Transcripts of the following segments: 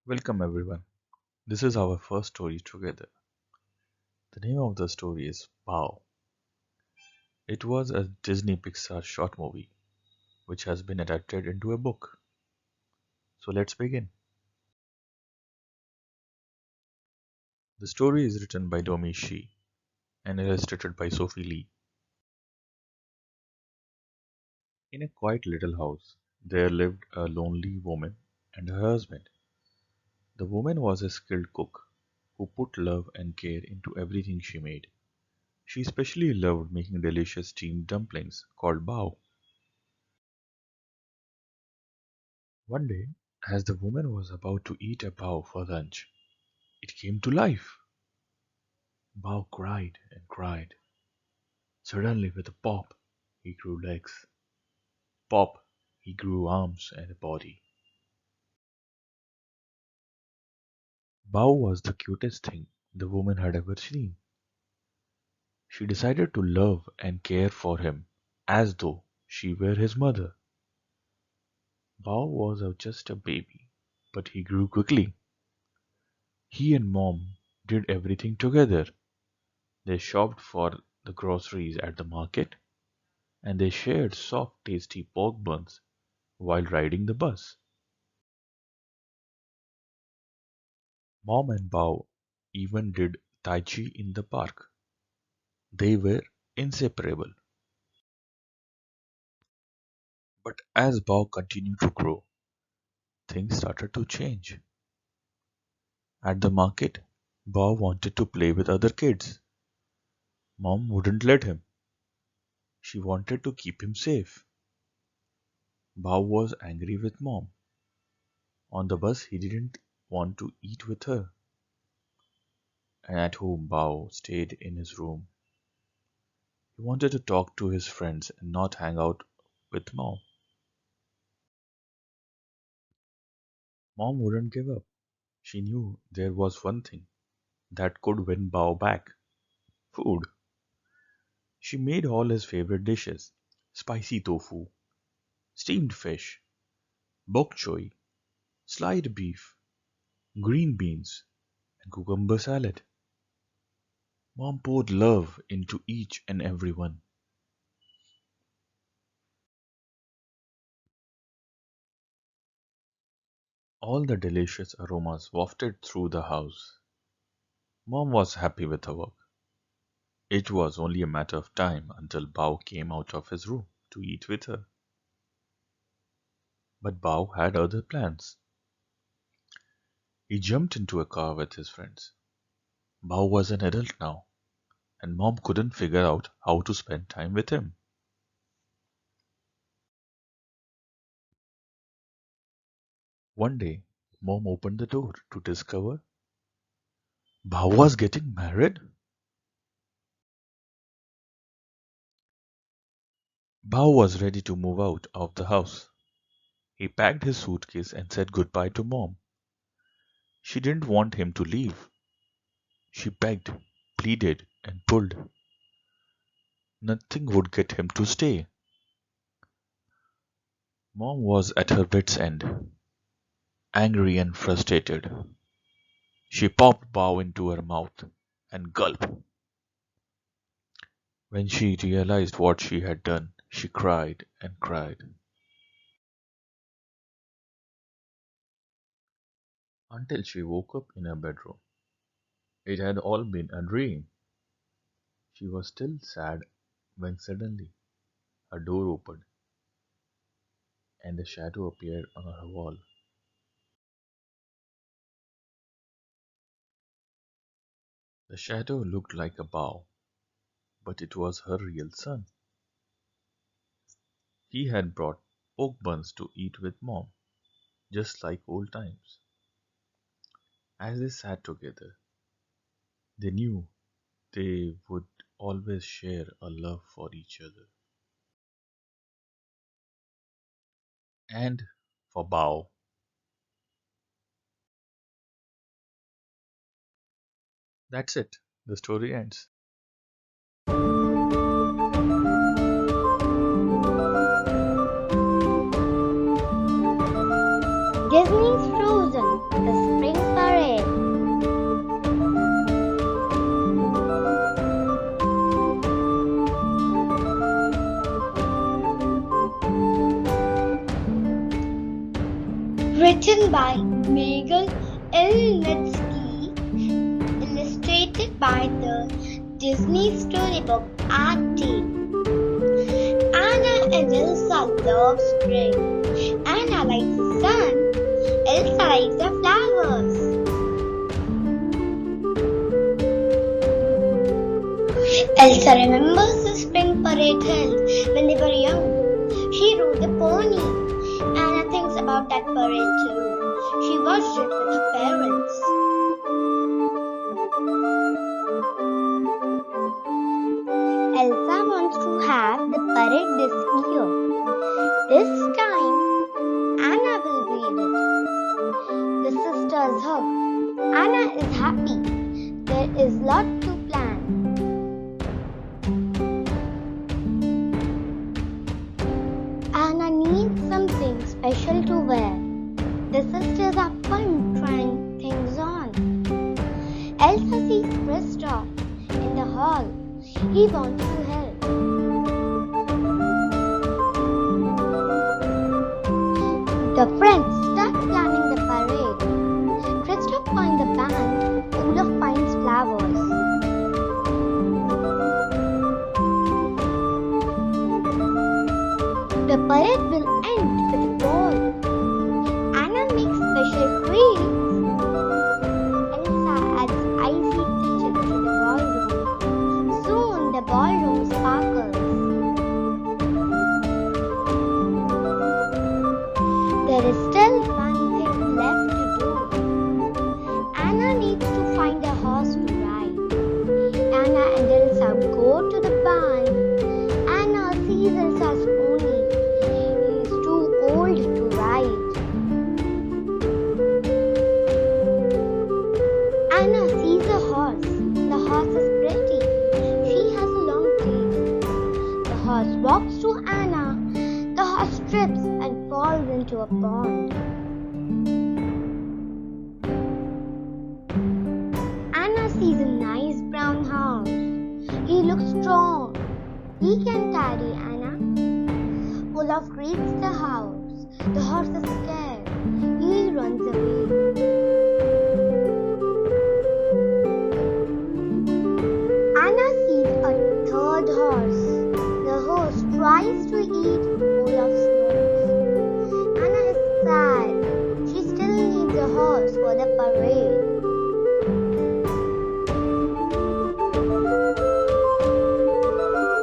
Welcome everyone. This is our first story together. The name of the story is Bao. It was a Disney Pixar short movie which has been adapted into a book. So let's begin. The story is written by Domi Shi and illustrated by Sophie Lee. In a quiet little house, there lived a lonely woman and her husband. The woman was a skilled cook who put love and care into everything she made. She especially loved making delicious steamed dumplings called bao. One day, as the woman was about to eat a bao for lunch, it came to life. Bao cried and cried. Suddenly, with a pop, he grew legs. Pop, he grew arms and a body. Bao was the cutest thing the woman had ever seen. She decided to love and care for him as though she were his mother. Bao was just a baby, but he grew quickly. He and mom did everything together. They shopped for the groceries at the market and they shared soft, tasty pork buns while riding the bus. Mom and Bao even did Tai Chi in the park. They were inseparable. But as Bao continued to grow, things started to change. At the market, Bao wanted to play with other kids. Mom wouldn't let him. She wanted to keep him safe. Bao was angry with mom. On the bus, he didn't want to eat with her. And at home, Bao stayed in his room. He wanted to talk to his friends and not hang out with mom. Mom wouldn't give up. She knew there was one thing that could win Bao back: food. She made all his favorite dishes: spicy tofu, steamed fish, bok choy, sliced beef, green beans, and cucumber salad. Mom poured love into each and every one. All the delicious aromas wafted through the house. Mom was happy with her work. It was only a matter of time until Bao came out of his room to eat with her. But Bao had other plans. He jumped into a car with his friends. Bao was an adult now, and Mom couldn't figure out how to spend time with him. One day, Mom opened the door to discover Bao was getting married. Bao was ready to move out of the house. He packed his suitcase and said goodbye to Mom. She didn't want him to leave. She begged, pleaded, and pulled. Nothing would get him to stay. Mom was at her wits' end, angry and frustrated. She popped Bao into her mouth and gulped. When she realized what she had done, she cried and cried until she woke up in her bedroom. It had all been a dream. She was still sad when suddenly a door opened and a shadow appeared on her wall. The shadow looked like a Bao, but it was her real son. He had brought pork buns to eat with mom, just like old times. As they sat together, they knew they would always share a love for each other. And for Bao, that's it. The story ends. Disney's Frozen, the Written by Megan Elnetsky, illustrated by the Disney Storybook art team. Anna and Elsa love spring. Anna likes the sun. Elsa likes the flowers. Elsa remembers the spring parade held when they were young. She rode the pony. Anna thinks about that parade too. She watched it with her parents. Elsa wants to have the parade this year. This time, Anna will lead it. The sisters hug. Anna is happy. There is lot to plan. Anna needs something special to wear. The sisters have fun trying things on. Elsa sees Kristoff in the hall. He wants to help. The friends start planning the parade. Kristoff finds the band. Olaf finds flowers. The parade will end with a ball. Anna makes special creams. Elsa adds icy touches to the ballroom. Soon the ballroom sparkles. There is still one thing left to do. Anna needs to find a horse to ride. Anna and Elsa go to the barn. Anna sees Elsa's pony. He is too old to ride. Anna sees a horse. The horse is pretty. She has a long tail. The horse walks to Anna. The horse trips and falls into a pond. Anna sees a nice brown horse. He looks strong. He can carry Anna. Olaf greets the house. The horse is scared. He runs away. Anna sees a third horse. The horse tries to eat Olaf's nose. Anna is sad. She still needs a horse for the parade.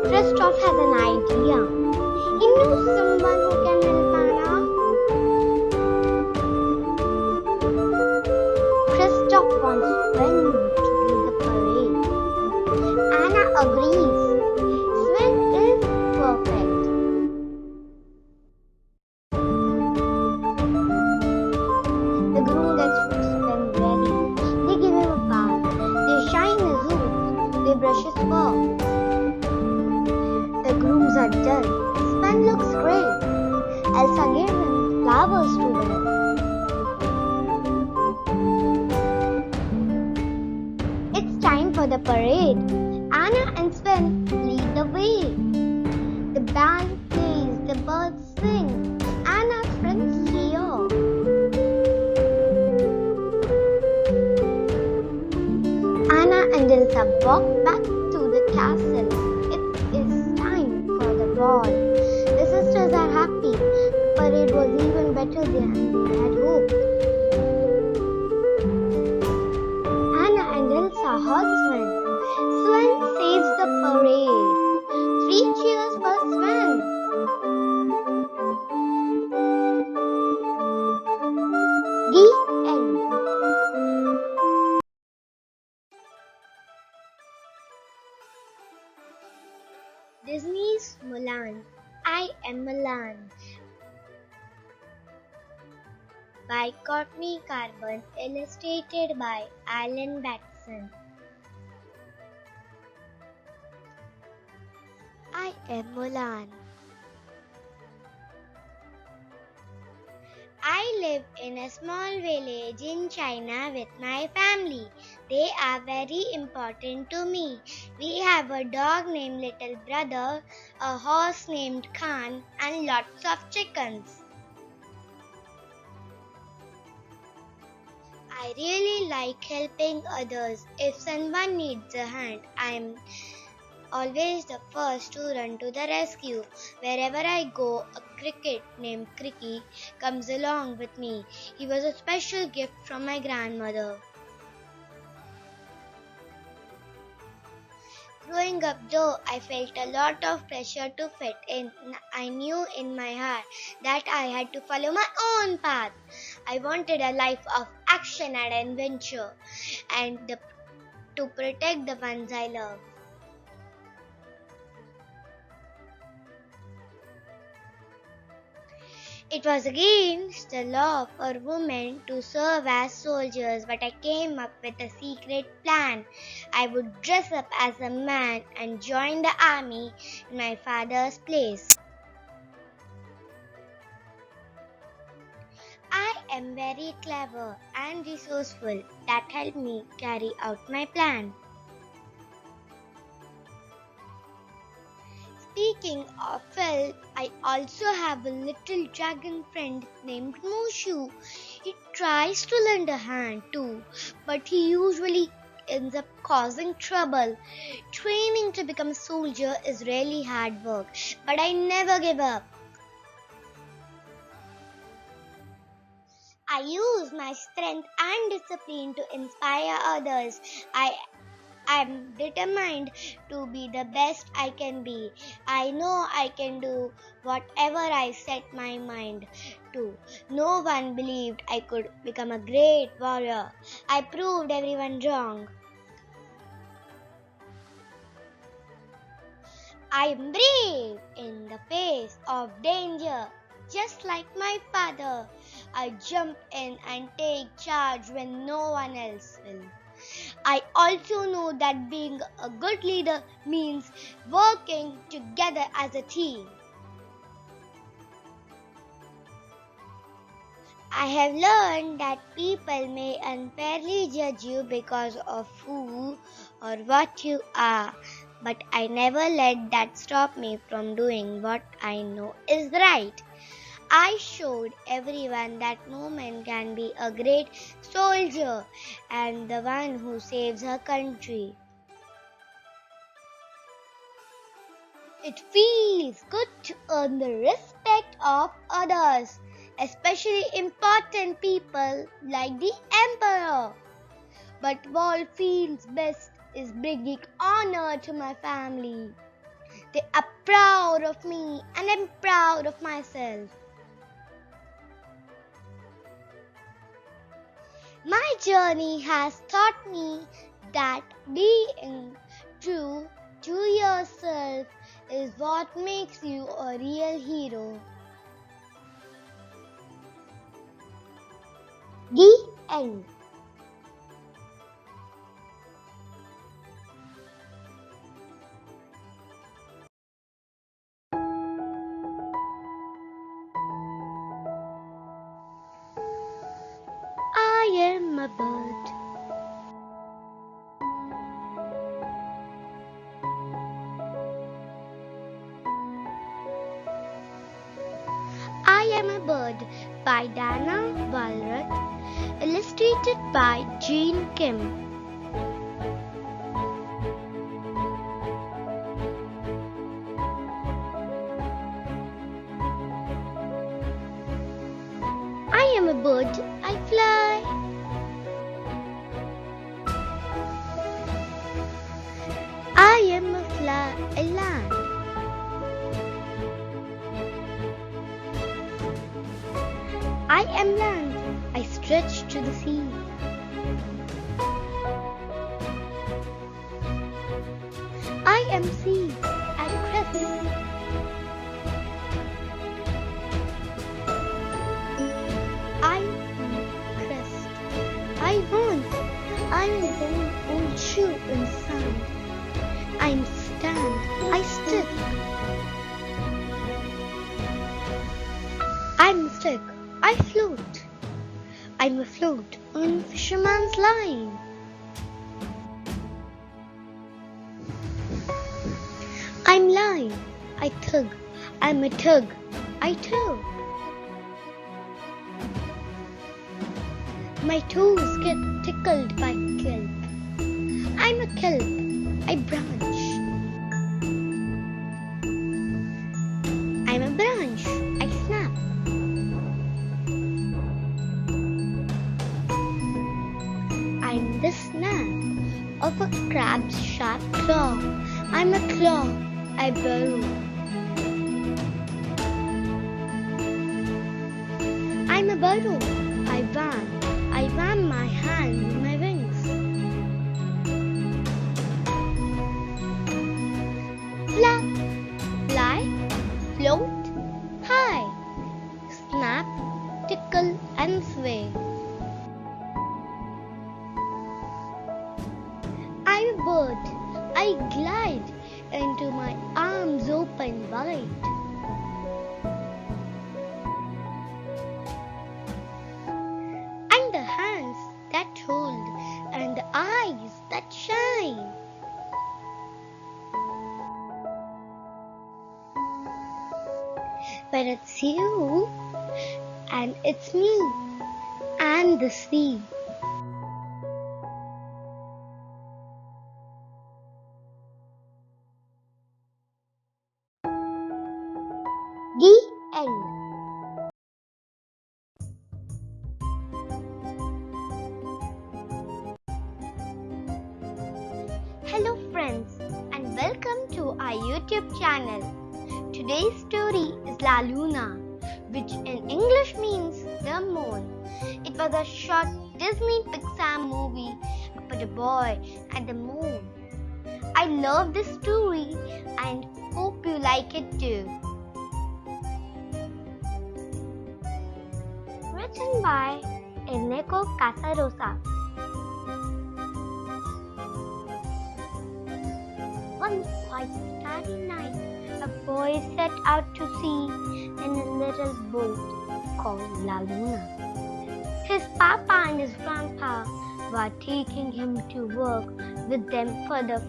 Kristoff has an idea. He knows someone who can help Anna. Kristoff wants Sven to lead the parade. Anna agrees. Sven is perfect. The groom gets Sven ready. They give him a bath. They shine his hooves. They brush his fur. The grooms are done. Sven looks great. Elsa gave him flowers to wear. It's time for the parade. Anna and Sven lead the way. The band plays, the birds sing. Anna's friends cheer. Anna and Elsa walk back to the castle. It is time for the ball. The sisters are happy. The parade was even better than they had hoped. Anna and Elsa hug Sven. Sven saves the parade. 3 cheers for Sven. The end. Disney's Mulan. I Am Mulan by Courtney Carbon, illustrated by Alan Batson. I am Mulan. I live in a small village in China with my family. They are very important to me. We have a dog named Little Brother, a horse named Khan, and lots of chickens. I really like helping others. If someone needs a hand, I'm always the first to run to the rescue. Wherever I go, a cricket named Cricky comes along with me. He was a special gift from my grandmother. Growing up though, I felt a lot of pressure to fit in. I knew in my heart that I had to follow my own path. I wanted a life of action and adventure and to protect the ones I love. It was against the law for women to serve as soldiers, but I came up with a secret plan. I would dress up as a man and join the army in my father's place. I am very clever and resourceful. That helped me carry out my plan. Speaking of filth, I also have a little dragon friend named Mushu. He tries to lend a hand too, but he usually ends up causing trouble. Training to become a soldier is really hard work, but I never give up. I use my strength and discipline to inspire others. I am determined to be the best I can be. I know I can do whatever I set my mind to. No one believed I could become a great warrior. I proved everyone wrong. I am brave in the face of danger. Just like my father, I jump in and take charge when no one else will. I also know that being a good leader means working together as a team. I have learned that people may unfairly judge you because of who or what you are, but I never let that stop me from doing what I know is right. I showed everyone that woman can be a great soldier and the one who saves her country. It feels good to earn the respect of others, especially important people like the emperor. But what feels best is bringing honor to my family. They are proud of me and I'm proud of myself. My journey has taught me that being true to yourself is what makes you a real hero. The end. I am a bird. I Am a Bird by Dana Walrath, illustrated by Jean Kim. I am a bird, I fly. I am a fly, I land. I am land, I stretch to the sea. I am sea, I crest. I am crest. I want. I'm born old shoe in sand. I'm stand, I stick. I'm stick, I float. I'm afloat on fisherman's line. I'm line, I tug. I'm a tug, I tug. My toes get tickled by kelp. I'm a kelp. I branch. I'm a branch. I snap. I'm the snap of a crab's sharp claw. I'm a claw. I burrow. I'm a burrow. I wham. I wham my hand with my wings. Flap. Fly. Float. High. Snap. Tickle and sway. I'm a bird. I glide into my arms open wide. And the hands that hold and the eyes that shine. But it's you and it's me and the sea. The end. Hello friends and welcome to our YouTube channel. Today's story is La Luna, which in English means the moon. It was a short Disney Pixar movie about a boy and the moon. I love this story and hope you like it too. Written by Enrico Casarosa. One quite starry night, a boy set out to sea in a little boat called La Luna. His papa and his grandpa were taking him to work with them for the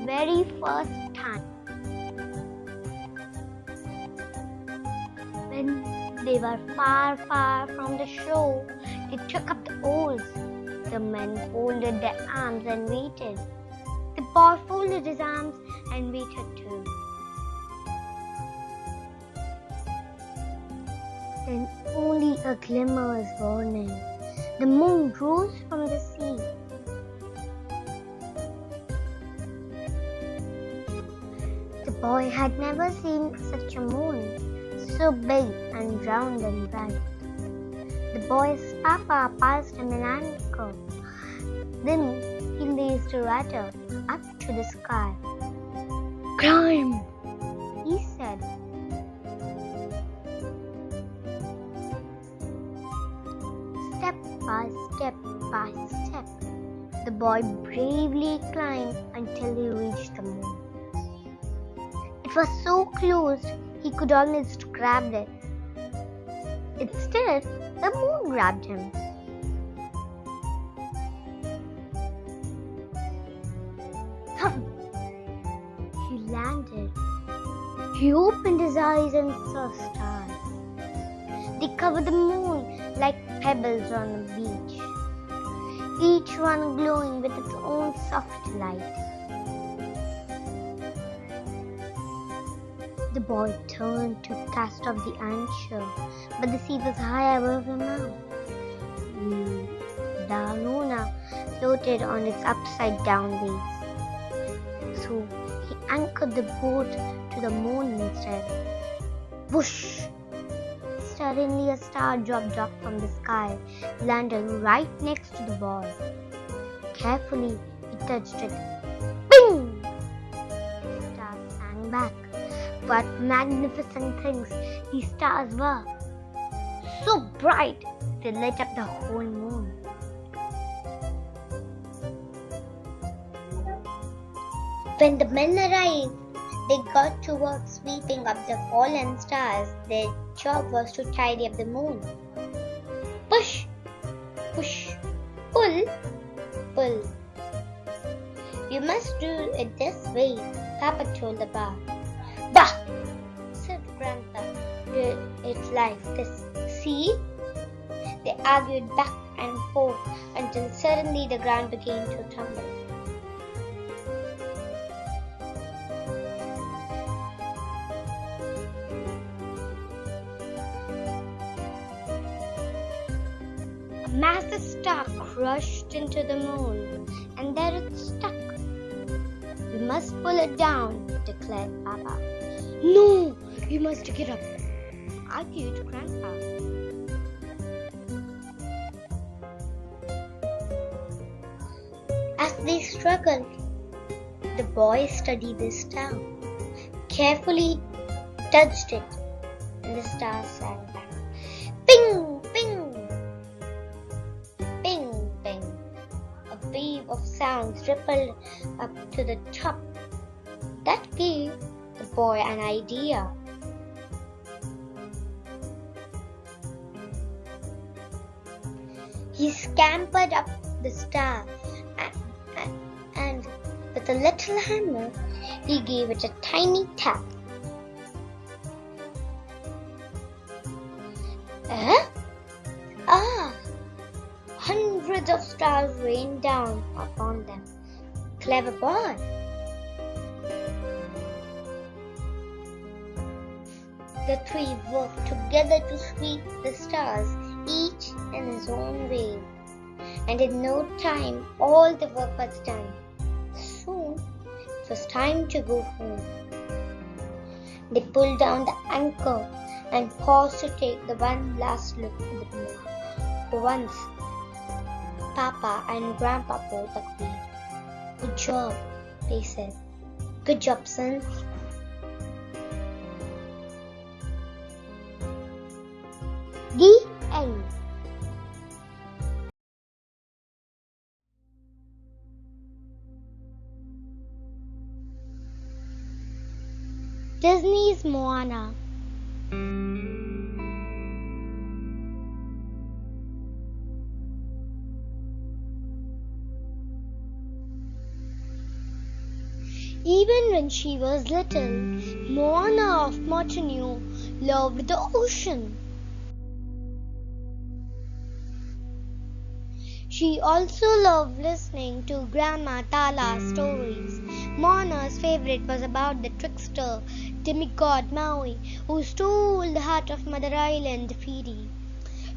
very first time. When they were far, far from the shore, they took up the oars. The men folded their arms and waited. The boy folded his arms and waited too. Then only a glimmer was burning. The moon rose from the sea. The boy had never seen such a moon, so big and round and bright. The boy's papa passed him an anchor. Then he raised a rudder up to the sky. "Climb," he said. Step by step by step, the boy bravely climbed until he reached the moon. It was so close he could almost grab it. Instead, the moon grabbed him. Thump! He landed. He opened his eyes and saw stars. They covered the moon like pebbles on a beach, each one glowing with its own soft light. The boy turned to cast off the anchor, but the sea was high above him now. La Luna floated on its upside-down waves. So he anchored the boat to the moon instead. Whoosh! Suddenly a star dropped off from the sky, landing right next to the boy. Carefully, he touched it. Bing! The star sang back. What magnificent things these stars were! So bright, they lit up the whole moon. When the men arrived, they got to work sweeping up the fallen stars. Their job was to tidy up the moon. Push, push, pull, pull. "You must do it this way," Papa told the bar. "Bah!" said Grandpa. "It's like this. See?" They argued back and hope until suddenly the ground began to tremble. A massive star crushed into the moon, and there it stuck. "We must pull it down," declared Papa. "No, you must get up," argued Grandpa. As they struggled, the boy studied the star, carefully touched it, and the star sang back. Ping, ping, ping, ping. A wave of sounds rippled up to the top. That gave the boy an idea. He scampered up the star and with a little hammer, he gave it a tiny tap. Hundreds of stars rained down upon them. Clever boy. The three worked together to sweep the stars, each in his own way. And in no time, all the work was done. Soon, it was time to go home. They pulled down the anchor and paused to take the one last look at the moon. For once, Papa and Grandpa both agreed. "Good job," they said. "Good job, son." The end. Disney's Moana. Even when she was little, Moana of Motunui loved the ocean. She also loved listening to Grandma Tala's stories. Moana's favorite was about the trickster demigod Maui, who stole the heart of Mother Island Fairy.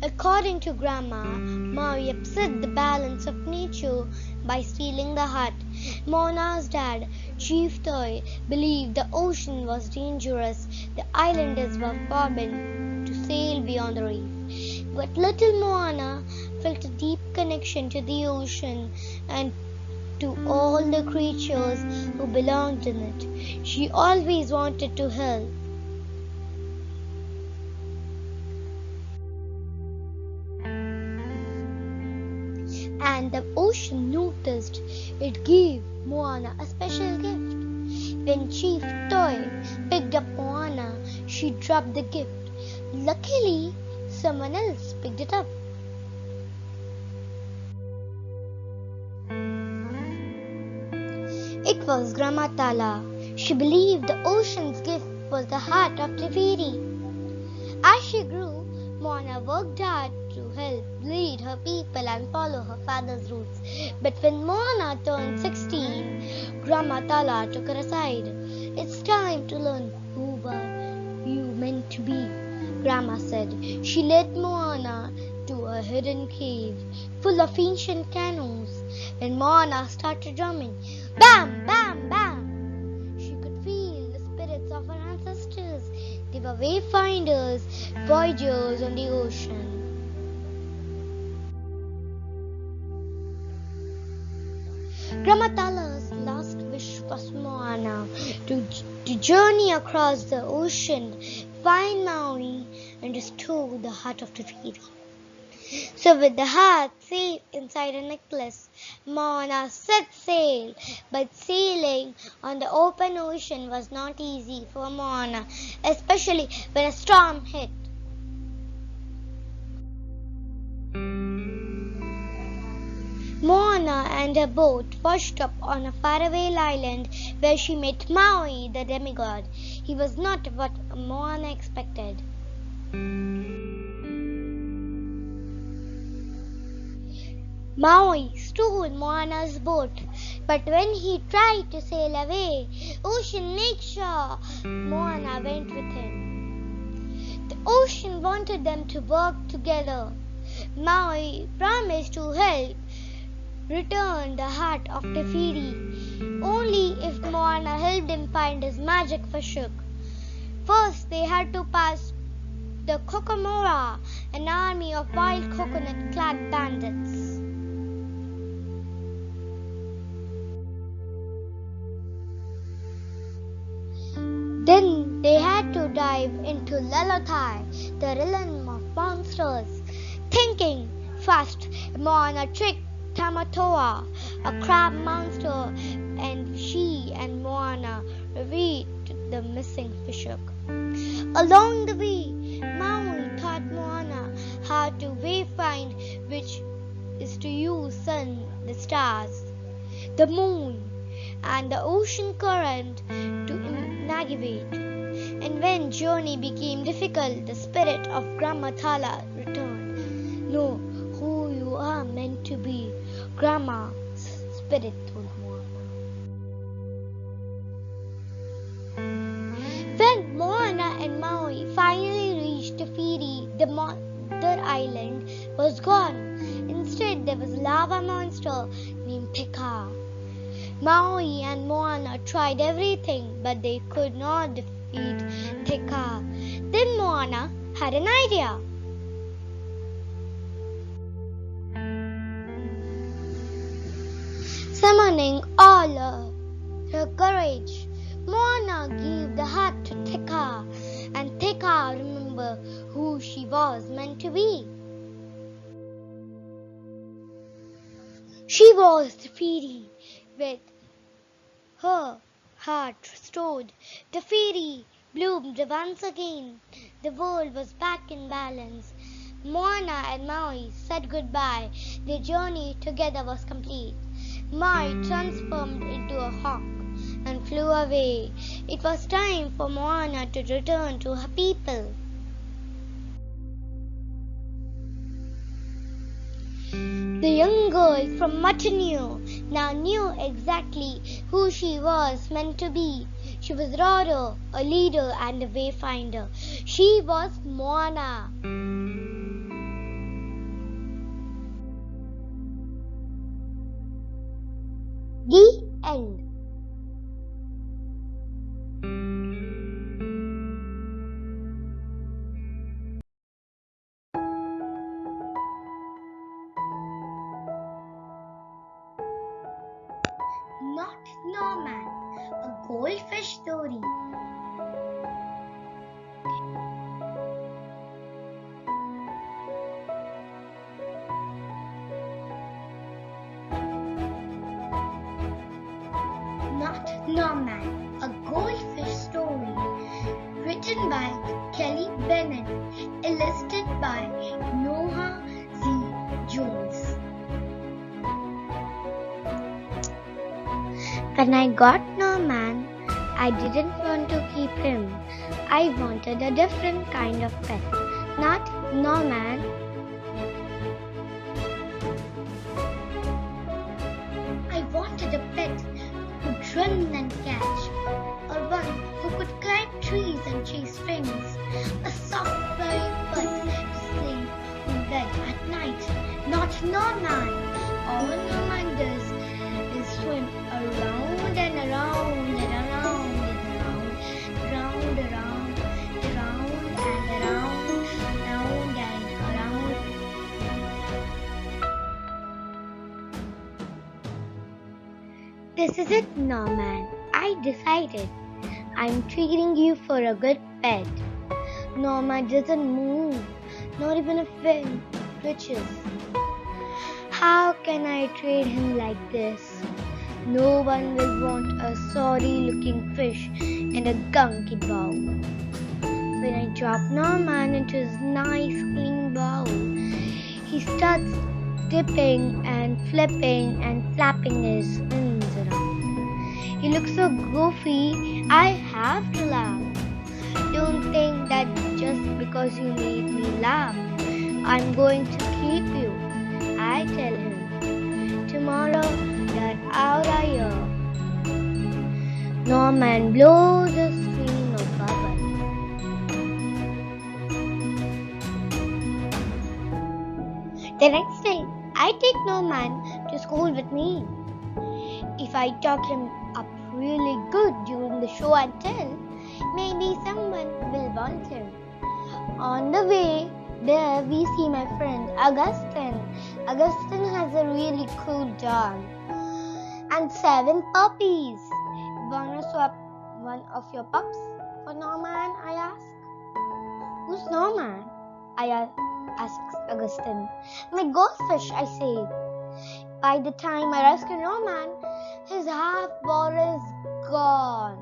According to Grandma, Maui upset the balance of nature by stealing the heart. Moana's dad, Chief Toy, believed the ocean was dangerous. The islanders were forbidden to sail beyond the reef. But little Moana felt a deep connection to the ocean and to all the creatures who belonged in it. She always wanted to help. And the ocean noticed. It gave Moana a special gift. When Chief Toy picked up Moana, she dropped the gift. Luckily, someone else picked it up. It was Grandma Tala. She believed the ocean's gift was the heart of the fairy. As she grew, Moana worked hard to help lead her people and follow her father's roots. But when Moana turned 16, Grandma Tala took her aside. "It's time to learn who were you meant to be," Grandma said. She led Moana to a hidden cave full of ancient canoes. When Moana started drumming, bam, bam, bam, she could feel the spirits of her ancestors. They were wayfinders, voyagers on the ocean. Grandma Tala's last wish was Moana to journey across the ocean, find Maui, and restore the heart of the fairy. So with the heart safe inside a necklace, Moana set sail. But sailing on the open ocean was not easy for Moana, especially when a storm hit. Moana and her boat washed up on a faraway island where she met Maui, the demigod. He was not what Moana expected. Maui stole Moana's boat, but when he tried to sail away, Ocean made sure Moana went with him. The ocean wanted them to work together. Maui promised to help return the heart of Te Firi, only if Moana helped him find his magic fish hook. First, they had to pass the Kokomora, an army of wild coconut-clad bandits. Then they had to dive into Lalotai, the realm of monsters. Thinking fast, Moana tricked Tamatoa, a crab monster, and she and Moana retrieved the missing fish hook. Along the way, Maui taught Moana how to wayfind, which is to use sun, the stars, the moon, and the ocean current to navigate. And when journey became difficult, the spirit of Grandma returned. Know who you are meant to be, Grandma's spirit told Moana. When Moana and Maui finally reached Te Firi, the mother island was gone. Instead, there was a lava monster named Pika. Maui and Moana tried everything, but they could not defeat Pika. Then Moana had an idea. Summoning all her courage, Moana gave the heart to Theka, and Theka remembered who she was meant to be. She was Te Firi. With her heart restored, Te Firi bloomed once again. The world was back in balance. Moana and Maui said goodbye. Their journey together was complete. Maui transformed into a hawk and flew away. It was time for Moana to return to her people. The young girl from Matanu now knew exactly who she was meant to be. She was Roro, a leader and a wayfinder. She was Moana. The end. Not Norman, a Goldfish Story. Not Norman, a Goldfish Story. Written by Kelly Bennett. Illustrated by Noah Z. Jones. When I got Norman, I didn't want to keep him. I wanted a different kind of pet. Not Norman. I wanted a pet who could run and catch, or one who could climb trees and chase strings, a soft furry pet to sleep in bed at night. Not Norman. All Norman does is swim around and around and around and around, around and around. This is it, Norman. I decided. I'm treating you for a good pet. Norman doesn't move, not even a fin twitches. How can I treat him like this? No one will want a sorry-looking fish in a gunky bowl. When I drop Norman into his nice clean bowl, he starts dipping and flipping and flapping his fins around. He looks so goofy, I have to laugh. Don't think that just because you made me laugh, I'm going to keep you. I tell him. tomorrow, get out of here. Norman blows a stream of bubbles. The next day, I take Norman to school with me. If I talk him up really good during the show and tell, maybe someone will want him. On the way there, we see my friend Augustine. Augustine has a really cool dog and 7 puppies. Wanna swap one of your pups for Norman? I ask. Who's Norman? Asks Augustine. My goldfish, I say. By the time I rescue Norman, his half ball is gone.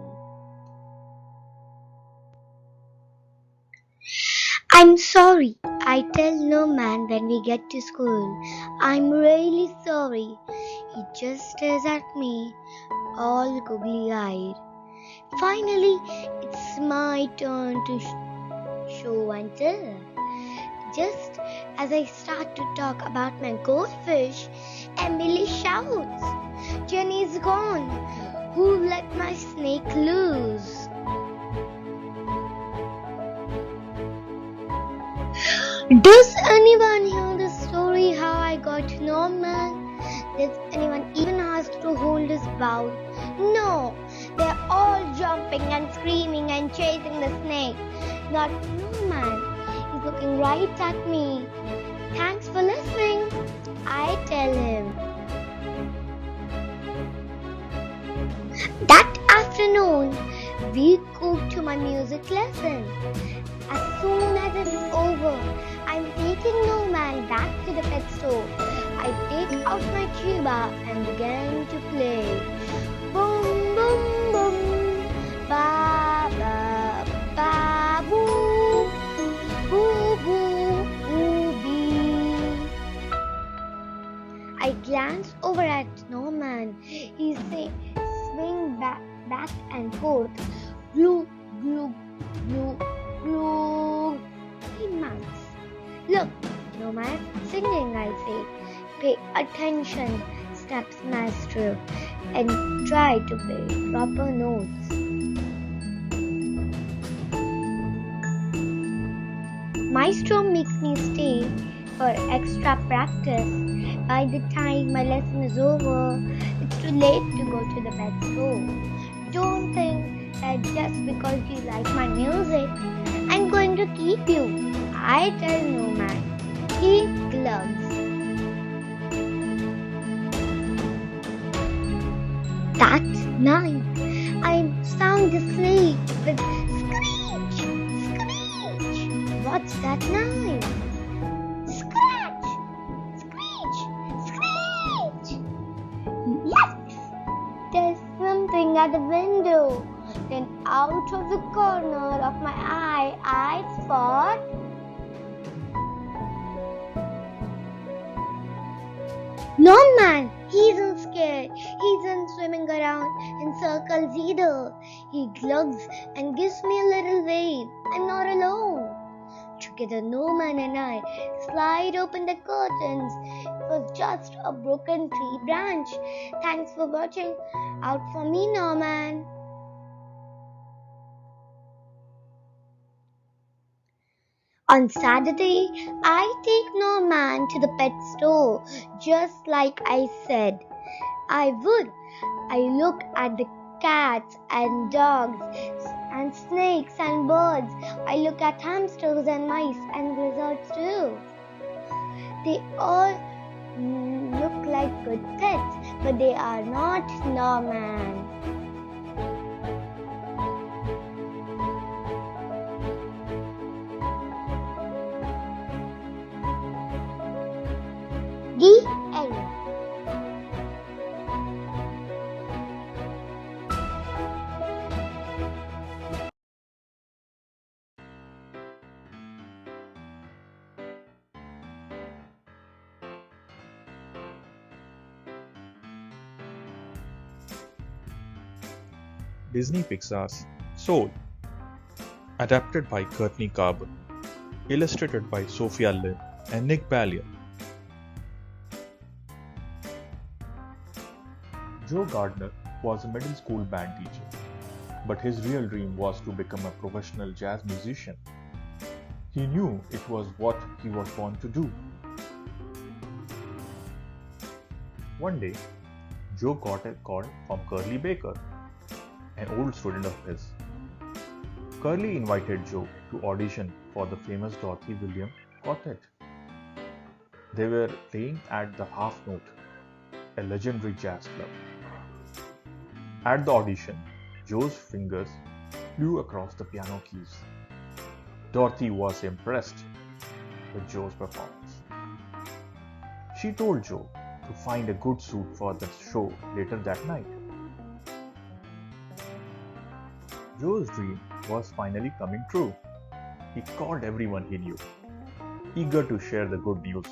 I'm sorry, I tell Norman when we get to school. I'm really sorry. He just stares at me, all googly-eyed. Finally, it's my turn to show and tell. Just as I start to talk about my goldfish, Emily shouts, Jenny's gone. Who let my snake loose? Does anyone hear the story how I got Norman? Does anyone even ask to hold his bowl? No, they're all jumping and screaming and chasing the snake. Not Norman. He's looking right at me. Thanks for listening, I tell him. That afternoon, we go to my music lesson. As soon as it's over, I'm taking Norman back to the pet store. I take out my tuba and begin to play. Boom, boom, boom, ba, ba, ba, boo, boo, boo, boo, bee. I glance over at Norman. He's swing back and forth. Glue, glue, glue, glue. He mounts. Look, Norman, singing, I say. Pay attention, snaps Maestro, and try to play proper notes. Maestro makes me stay for extra practice. By the time my lesson is over, it's too late to go to the pet store. Don't think that just because you like my music, I'm going to keep you. I tell Norman. He gloves. That night, I sound asleep with screech, screech. What's that noise? Scratch, screech, screech. Yes, there's something at the window. Then out of the corner of my eye, I spot Norman. He isn't scared. He isn't swimming around in circles either. He glugs and gives me a little wave. I'm not alone. Together, Norman and I slide open the curtains. It was just a broken tree branch. Thanks for watching out for me, Norman. On Saturday, I take Norman to the pet store, just like I said I would. I look at the cats and dogs and snakes and birds. I look at hamsters and mice and lizards too. They all look like good pets, but they are not Norman. The end. Disney Pixar's Soul, adapted by Courtney Carbon, illustrated by Sophia Lynn and Nick Ballion. Joe Gardner was a middle school band teacher, but his real dream was to become a professional jazz musician. He knew it was what he was born to do. One day, Joe got a call from Curly Baker, an old student of his. Curly invited Joe to audition for the famous Dorothy Williams quartet. They were playing at the Half Note, a legendary jazz club. At the audition, Joe's fingers flew across the piano keys. Dorothy was impressed with Joe's performance. She told Joe to find a good suit for the show later that night. Joe's dream was finally coming true. He called everyone he knew, eager to share the good news.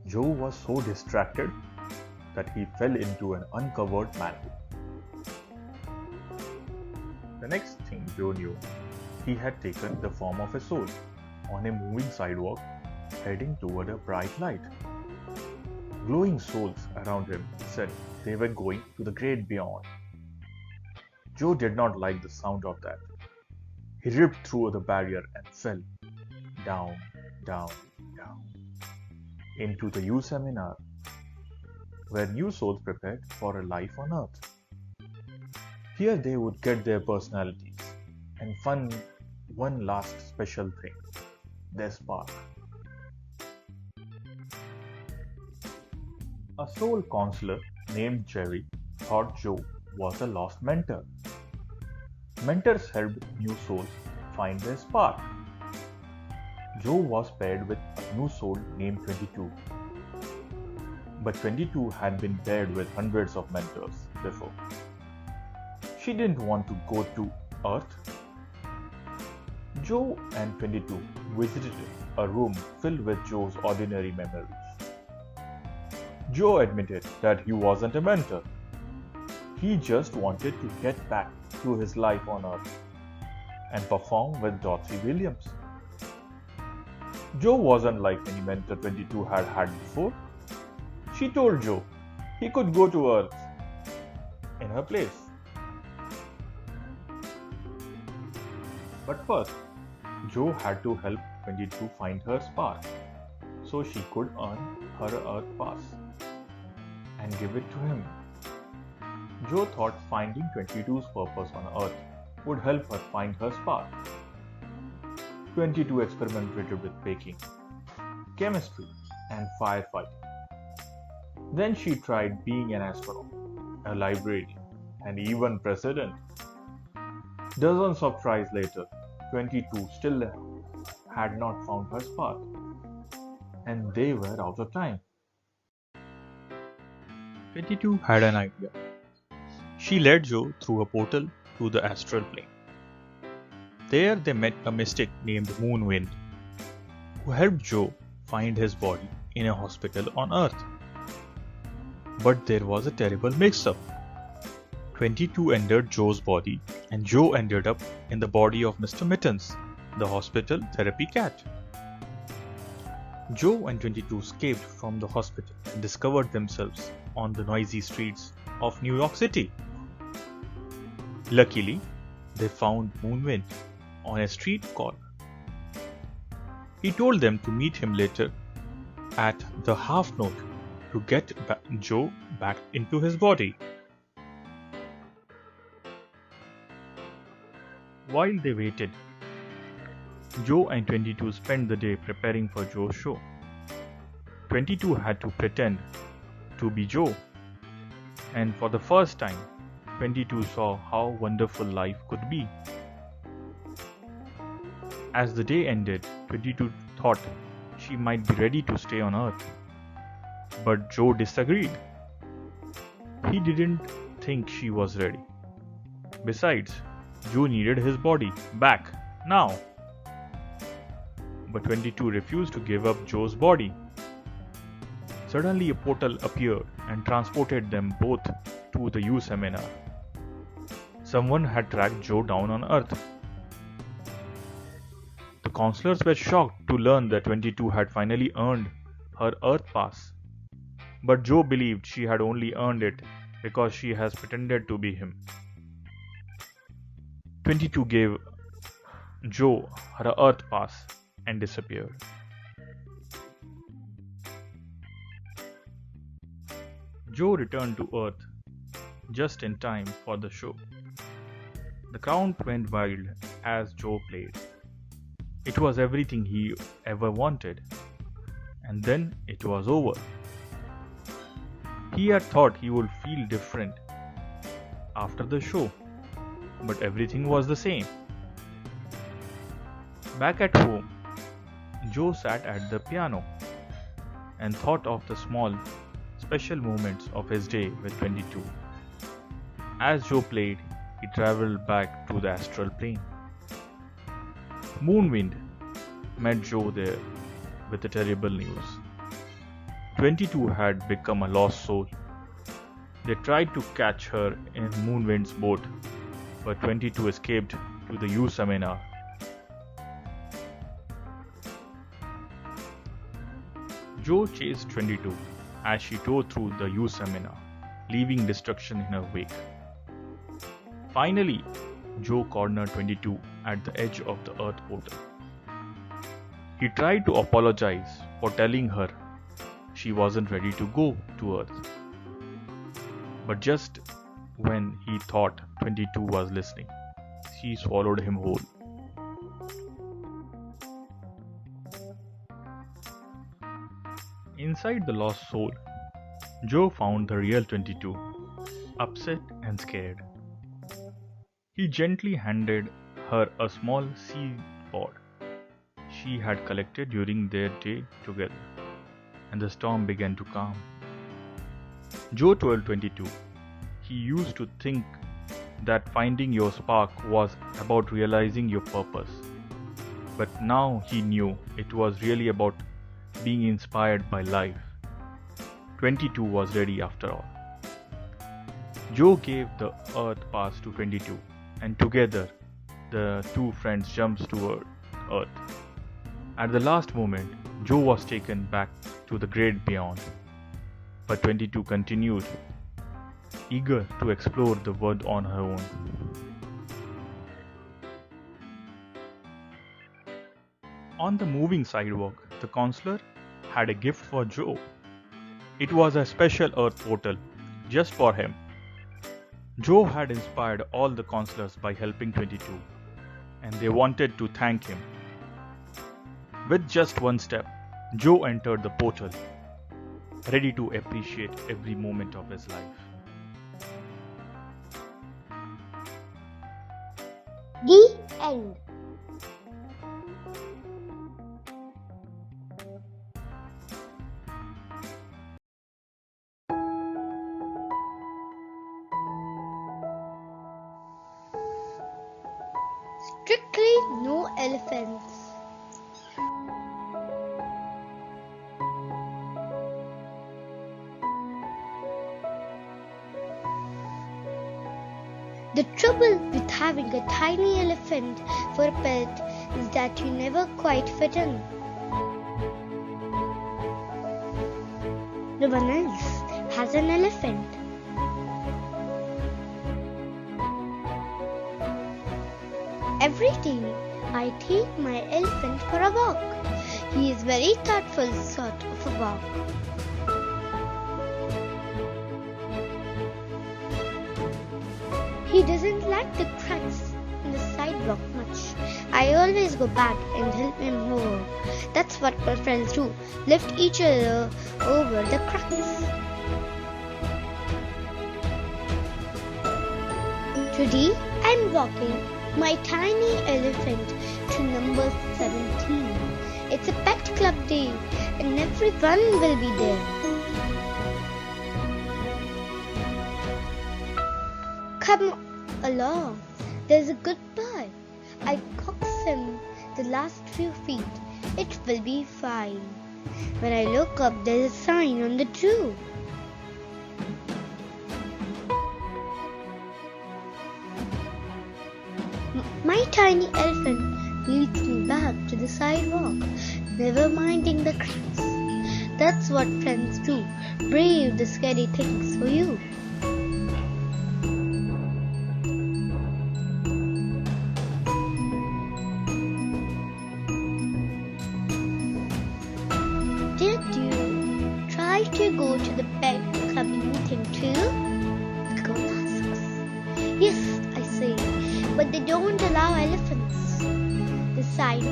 Joe was so distracted that he fell into an uncovered manhole. The next thing Joe knew, he had taken the form of a soul on a moving sidewalk heading toward a bright light. Glowing souls around him said they were going to the great beyond. Joe did not like the sound of that. He ripped through the barrier and fell down, down, down into the U seminar, where new souls prepared for a life on earth. Here they would get their personalities and find one last special thing, their spark. A soul counselor named Jerry thought Joe was a lost mentor. Mentors helped new souls find their spark. Joe was paired with a new soul named 22. But 22 had been paired with hundreds of mentors before. She didn't want to go to Earth. Joe and 22 visited a room filled with Joe's ordinary memories. Joe admitted that he wasn't a mentor. He just wanted to get back to his life on Earth and perform with Dorothy Williams. Joe wasn't like any mentor 22 had had before. She told Joe he could go to Earth in her place. But first, Joe had to help 22 find her spark so she could earn her Earth pass and give it to him. Joe thought finding 22's purpose on Earth would help her find her spark. 22 experimented with baking, chemistry, and firefighting. Then she tried being an astronaut, a librarian, and even president. Dozens of tries later, 22 still had not found her spark, and they were out of time. 22 had an idea. She led Joe through a portal to the astral plane. There they met a mystic named Moonwind, who helped Joe find his body in a hospital on Earth. But there was a terrible mix-up. 22 entered Joe's body and Joe ended up in the body of Mr. Mittens, the hospital therapy cat. Joe and 22 escaped from the hospital and discovered themselves on the noisy streets of New York City. Luckily, they found Moonwind on a street corner. He told them to meet him later at the Half Note to get Joe back into his body. While they waited, Joe and 22 spent the day preparing for Joe's show. 22 had to pretend to be Joe, and for the first time, 22 saw how wonderful life could be. As the day ended, 22 thought she might be ready to stay on Earth. But Joe disagreed. He didn't think she was ready. Besides, Joe needed his body back now. But 22 refused to give up Joe's body. Suddenly a portal appeared and transported them both to the U seminar. Someone had tracked Joe down on Earth. The counselors were shocked to learn that 22 had finally earned her Earth pass. But Joe believed she had only earned it because she has pretended to be him. 22 gave Joe her Earth pass and disappeared. Joe returned to Earth just in time for the show. The crowd went wild as Joe played. It was everything he ever wanted. And then it was over. He had thought he would feel different after the show, but everything was the same. Back at home, Joe sat at the piano and thought of the small, special moments of his day with 22. As Joe played, he traveled back to the astral plane. Moonwind met Joe there with the terrible news. 22 had become a lost soul. They tried to catch her in Moonwind's boat, but 22 escaped to the U seminar. Joe chased 22 as she tore through the U seminar, leaving destruction in her wake. Finally, Joe cornered 22 at the edge of the Earth portal. He tried to apologize for telling her she wasn't ready to go to Earth. But just when he thought 22 was listening, she swallowed him whole. Inside the lost soul, Joe found the real 22, upset and scared. He gently handed her a small seed pod she had collected during their day together, and the storm began to calm. Joe told 22 he used to think that finding your spark was about realizing your purpose, but now he knew it was really about being inspired by life. 22 was ready after all. Joe gave the Earth pass to 22, and together the two friends jumped toward Earth. At the last moment, Joe was taken back to the great beyond, but 22 continued, eager to explore the world on her own. On the moving sidewalk, the counselor had a gift for Joe. It was a special Earth portal just for him. Joe had inspired all the counselors by helping 22, and they wanted to thank him. With just one step, Joe entered the portal, ready to appreciate every moment of his life. The end. Strictly no elephants. The trouble with having a tiny elephant for a pet is that you never quite fit in. No one else has an elephant. Every day I take my elephant for a walk. He is very thoughtful sort of a walk. He doesn't like the cracks in the sidewalk much. I always go back and help him over. That's what my friends do, lift each other over the cracks. Today I'm walking my tiny elephant to number 17. It's a pet club day and everyone will be there. Come along, there's a good boy. I coax him the last few feet. It will be fine. When I look up, there's a sign on the door. My tiny elephant leads me back to the sidewalk, never minding the cracks. That's what friends do, brave the scary things for you.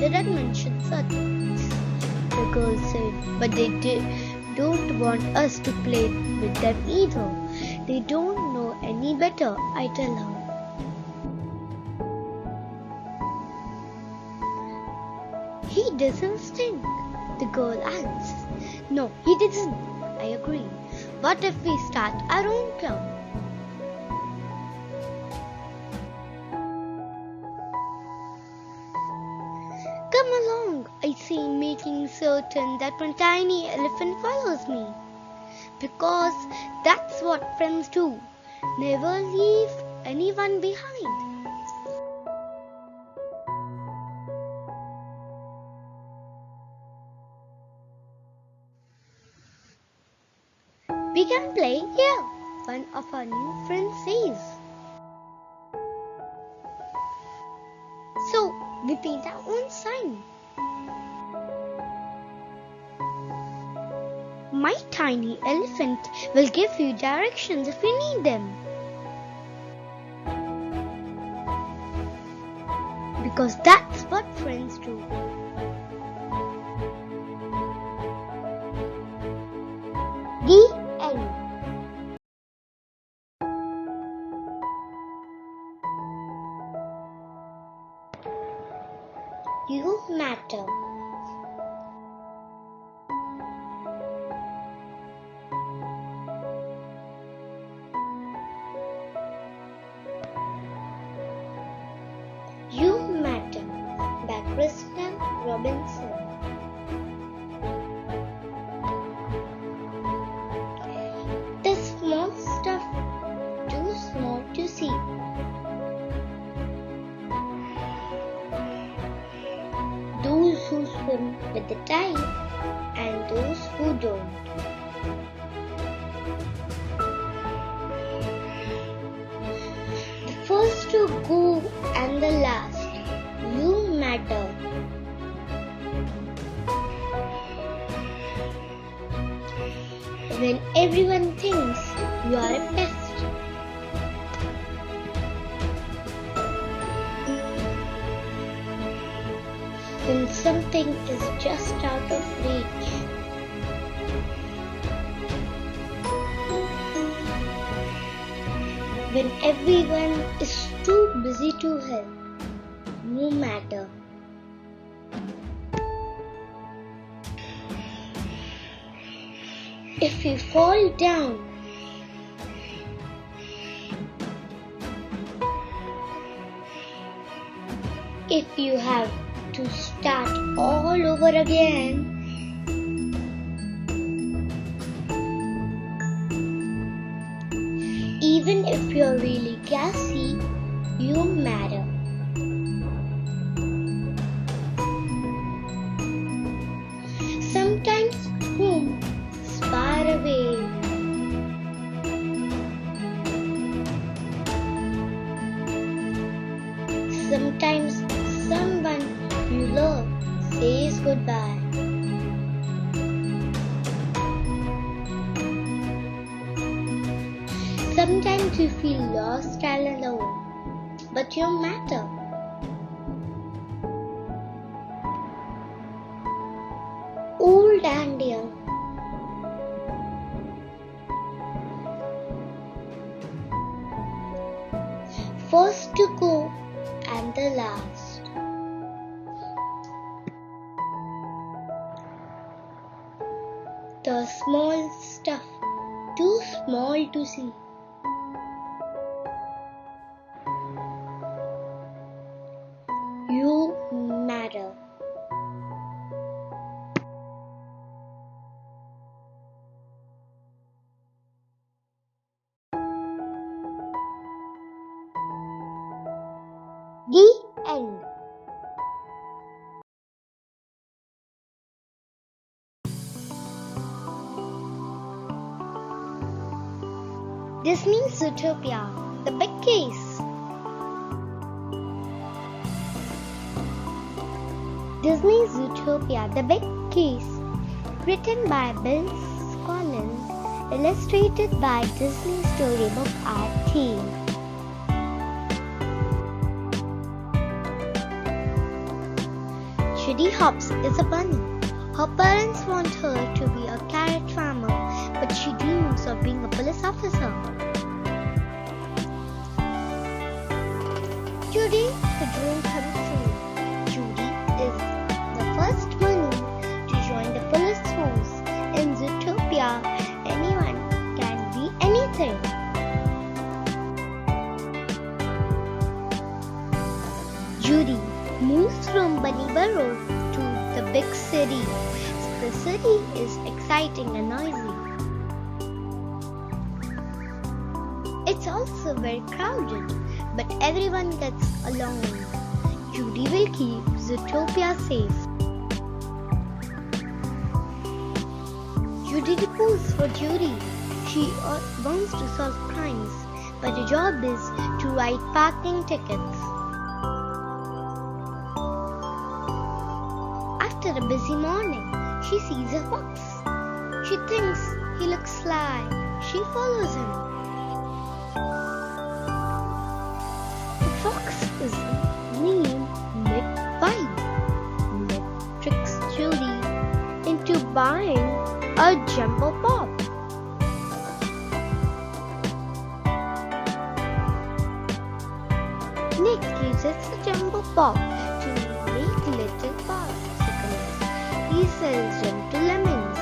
didn't mention circuits, the girl said, but they don't want us to play with them either. They don't know any better, I tell her. He doesn't stink, the girl adds. No, he doesn't, I agree. What if we start our own club? Come along, I say, making certain that one tiny elephant follows me. Because that's what friends do. Never leave anyone behind. We can play here, one of our new friends says. So, we paint our own sign. My tiny elephant will give you directions if you need them. Because that's what friends do. The end. You matter. You Matter by Kristen Robinson. The small stuff too small to see. Those who swim with the tide and those who don't. The first to go and the last. You matter. When everyone thinks you are a pest. When something is just out of reach. When everyone is too busy to help. No matter. If you fall down, if you have to start all over again, even if you're really gassy, you matter. Sometimes home is far away. Sometimes someone you love says goodbye. Sometimes you feel lost and alone, but you matter. Old and young. First to go and the last. The small stuff, too small to see. You matter. The end. Disney Zootopia The Big Case. Disney Zootopia The Big Case. Written by Bill Collins. Illustrated by Disney Storybook Art Team. Judy Hopps is a bunny. Her parents want her to be a carrot farmer, but she dreams of being a police officer. Judy, the dream comes true. Judy is the first bunny to join the police force. In Zootopia, anyone can be anything. Judy moves from Bunny Burrow to the big city. The city is exciting and noisy. It's also very crowded, but everyone gets along. Judy will keep Zootopia safe. Judy reports for Judy. She wants to solve crimes, but her job is to write parking tickets. After a busy morning, she sees a fox. She thinks he looks sly. She follows him. The fox is named Nick White. Nick tricks Judy into buying a jumbo pop. Nick uses the jumbo pop to make little popsicles. He sells them to lemons.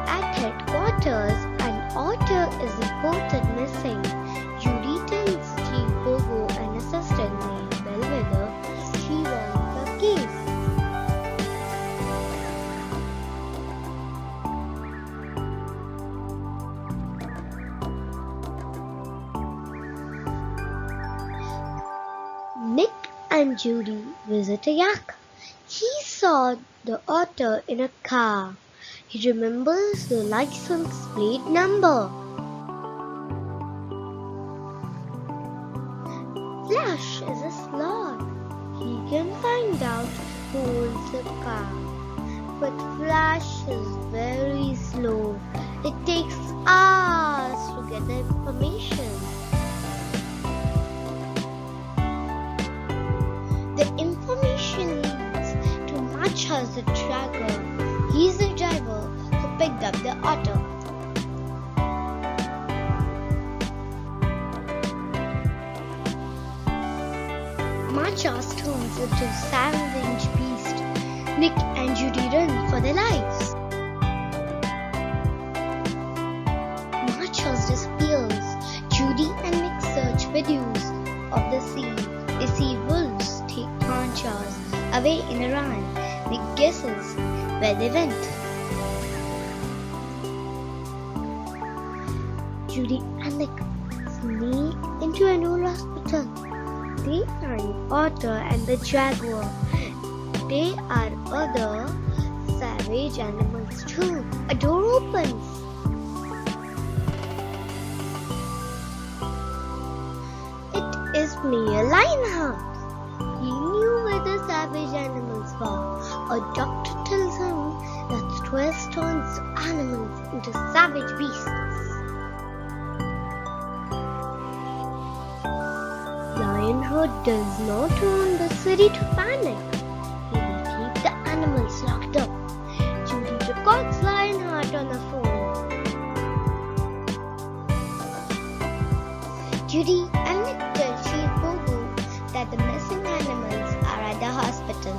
At headquarters, an otter is reported missing. Judy tells Chief Bogo and assistant named Bellwether she wants the case. Nick and Judy visit a yak. He saw the otter in a car. He remembers the license plate number. Flash is a sloth. He can find out who owns the car. But Flash is very slow. It takes hours to get the information. The information leads to Machas the tracker. He's the driver who picked up the otter. Machas turns into a savage beast. Nick and Judy run for their lives. Machas disappears. Judy and Nick search videos of the scene. They see wolves take Machas away in a run. Nick guesses where they went. Judy and Nick sneak into an old hospital. They find Otter and the jaguar. They are other savage animals too. A door opens. It is Mayor Lionheart. He knew where the savage animals were. A doctor tells him that stress turns animals into savage beasts. Lionheart does not want the city to panic. He will keep the animals locked up. Judy records Lionheart on the phone. Judy and Nick tell Chief Bogo that the missing animals are at the hospital.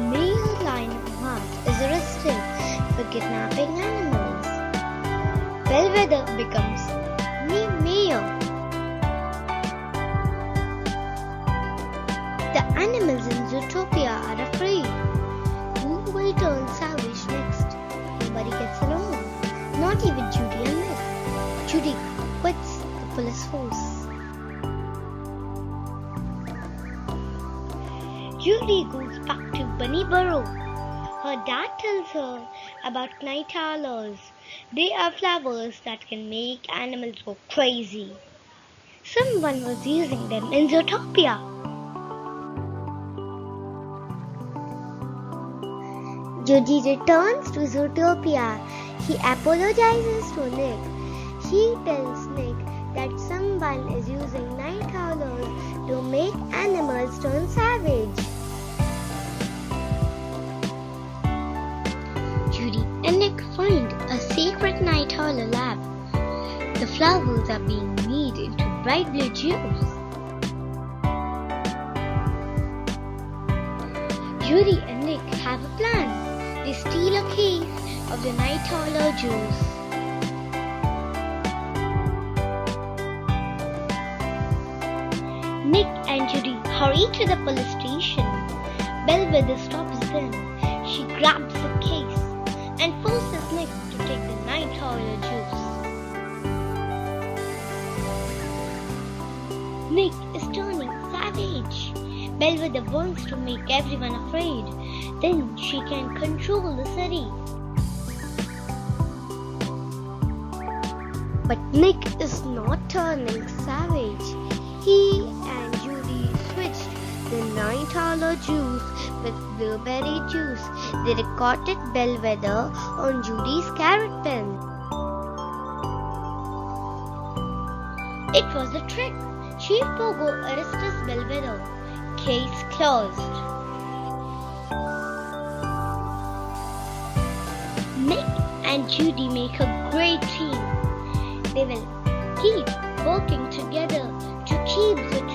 Mayor Lionheart is arrested for kidnapping animals. Bellwether becomes mayor. The animals in Zootopia are afraid. Who will turn savage next? Nobody gets along. Not even Judy and Nick. Judy quits the police force. Judy goes back to Bunny Burrow. Her dad tells her about night owls. They are flowers that can make animals go crazy. Someone was using them in Zootopia. Judy returns to Zootopia. He apologizes to Nick. He tells Nick that someone is using night owls to make animals turn savage. Judy and Nick find a secret night hall lab. The flowers are being made into bright blue juice. Judy and Nick have a plan. They steal a case of the night hall juice. Nick and Judy hurry to the police station. Bellwether stops them. She grabs the case and forces Nick to take the night hall juice. Nick is turning savage. Bellwether wants to make everyone afraid. Then she can control the city. But Nick is not turning savage. He and Judy switched the night hall juice with blueberry juice. They recorded Bellwether on Judy's carrot pen. It was a trick. Chief Pogo arrests Bellwether. Case closed. Nick and Judy make a great team. They will keep working together to keep the